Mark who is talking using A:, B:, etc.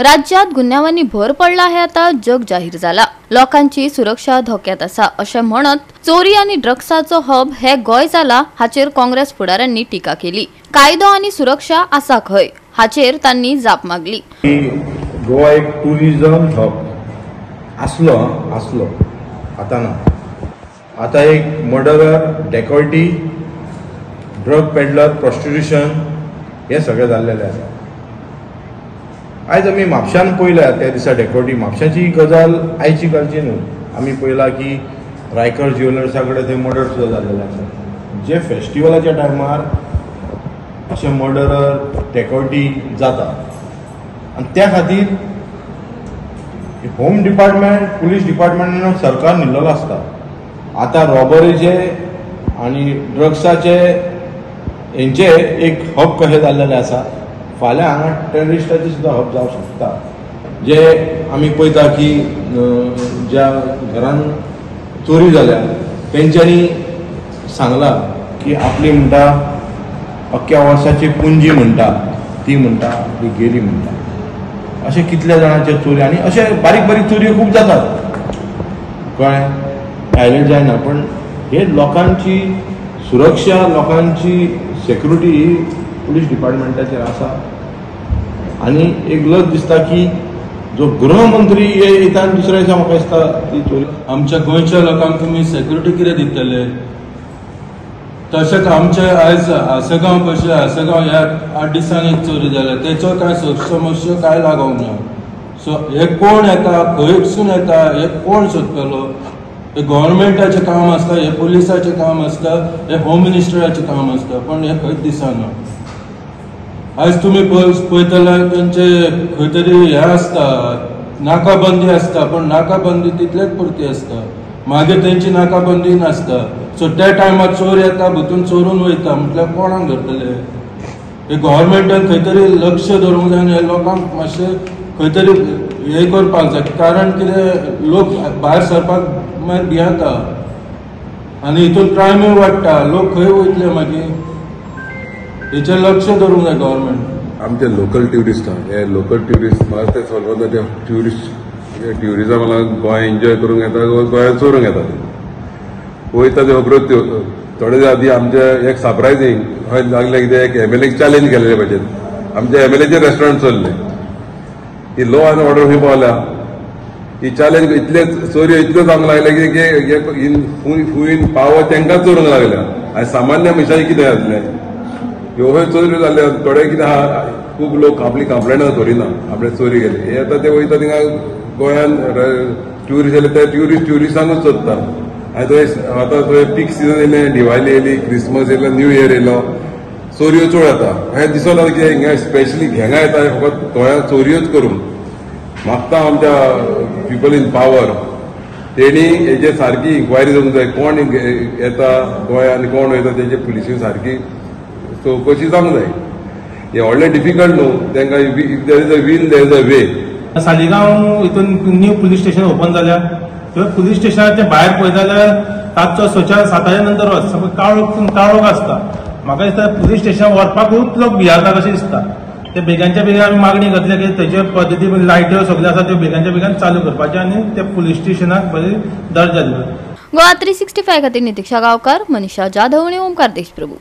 A: राज्यात गुन्ह्यांनी भर पडला आहे आता जग जाहीर झाला। लोकांची सुरक्षा धोक्यात आसा अशें म्हणत चोरी आणि ड्रग्साचो हब हे गोय जाला हाचेर काँग्रेस फुडाऱ्यांनी टिका केली। कायदो आणि सुरक्षा आसा खंय हाचेर तांणी जाप मागली।
B: गोवा एक टुरिझम हब आसलो आता ना, आता एक मर्डरर, डेकॉयटी, ड्रग पेडलर, प्रॉस्टिट्यूशन हे सगळे जाल्लेले आसा। आज आमी म्हापशान पळयल्या त्या दिसा डेकॉयटी, म्हापशाची गजाल आयची कालची न्हू। आमी पळयला की रायकर ज्युवेलर्सा कडेन थंय मर्डर सुद्दां जाल्लेले आसा। जे फेस्टिवलाच्या टायमार अशे मर्डरर, डेकॉयटी जाता आनी त्या खातीर होम डिपार्टमेंट, पुलीस डिपार्टमेंटान सरकार न्हिल्लेलो आसता। आता रॉबरीचे आनी ड्रग्साचे हेंचे एक हब कशें जाल्लेले आसा। फाल्यां हांगा टेररिस्टाचे सुद्दां हब जावंक शकता। जे आमी पळयता की ज्या घरान चोरी जाल्या तेंच्यांनी सांगलां की आपली म्हणटा अख्ख्या वर्साची पुंजी म्हणटा ती म्हणटा ती गेली म्हणटा। अशे कितल्या जाणांचे चोरी आनी अशे बारीक बारीक चोरी खूब जातात, कळ्ळें, हायलायट जायना। पण हे लोकांची सुरक्षा, लोकांची सेक्युरिटी ही पुलीस डिपार्टमेंटाचेर आसा। आनी एक लज दिसता की जो गृहमंत्री येता आनी दुसऱ्या दिसा म्हाका दिसता ती चोरी।
C: आमच्या गोंयच्या लोकांक तुमी सेक्युरिटी कितें दितले? तशेंच आमचे आयज आसगांव कशें, आसगांव ह्या 8 दिसांनी एक चोरी जाल्या, तेचो कांय समस्या काय लागोंक ना। सो हे कोण येता, खंयसून येता, हे कोण सोदतलो? हे गव्हर्मेंटाचें काम आसता, हे पुलिसाचें काम आसता, हे होम मिनिस्टराचें काम आसता, पण हे खंयच दिसना। आज तुमी पळयतले तेंचे खंय तरी हे आसता, नाकाबंदी आसता, पण नाकाबंदी तितलेच पुरती आसता, मागीर तेंची नाकाबंदी नासता। सो त्या टायमार चोर येता, भितून चोरून वयता, म्हटल्यार कोणाक धरतले? हे गव्हर्मेंटान खंय तरी लक्ष दवरूंक जाय आनी हे लोकांक मातशें खंय तरी हे करपाक जाय। कारण कितें, लोक भायर सरपाक मागीर भियेता आनी हितून क्रायमूय वाडटा, लोक खंय वयतले मागीर? हेचेर लक्ष दवरूंक जाय गव्हर्मेंट।
D: आमचे लोकल ट्युरिस्ट हे लोकल ट्युरिस्ट म्हाका ते सर्वदा ते ट्युरिजमाला गोंय एन्जॉय करूंक येता, गोंयांत चोरूंक येता। वयता ते खबरो थोडे दीस आदीं आमचे एक सरप्रायझींग खंय लागलें कितें, एक MLA चॅलेंज केलेले पाहिजे। आमच्या MLAचे रेस्टॉरंट चल्ले, ही लो एंड ऑर्डर खंय पावल्या, ही चॅलेंज इतले चोरी इतल्यो जावंक लागले की फुईन पावर तांकां चोरूंक लागल्या। आयज सामान्य मनशाची कितें जातलें? ह्यो चोरी जाल्ले थोडे कितें आहा, खूब लोक आपली कंप्लेंट धरिना, आपले चोरी गेले। हे आतां ते वयता थिंगा गोंयान ट्युरिस्ट येयले ते ट्युरिस्टांकूच सोदता। आतां थंय पीक सिजन येयलें, दिवाळी येयली, क्रिसमस येयलो, न्यू इयर येयलो, चोरयो चड येता। हे दिसना की हिंगा स्पेशली घेंगा येता फकत गोंयांत चोरयोच करूंक। मागता आमच्या पीपल इन पावर तेणी हेजेर सारकी इन्क्वायरी जावंक जाय, कोण येता गोंयांत कोण वयता तेजे पुलिसी सारकी चौकशी जावंक जाय। हे व्हडलें डिफिकल्ट न्हू, तांकां if there is a will there is a way.
E: Saligao हितून न्यू पुलीस स्टेशन ओपन जाल्या, थंय पुलीस स्टेशनाच्या भायर पळयत जाल्यार रातचो 7:00 नंतर काळोख आसता। म्हाका दिसता पुलीस स्टेशन व्हरपाकूच लोक भियाता कशें दिसता। ते बेगांच्या बेगीन आमी मागणी करतले की तेजे पद्दती लायट्यो सगळ्यो आसा त्यो बेगांच्या बेगीन चालू करपाचे आनी ते पुलीस स्टेशनाक बरी दर्जा दिवप।
A: गोवा 365 खातीर नितीक्षा गांवकार, मनीषा जाधव आनी ओमकार देशप्रभू।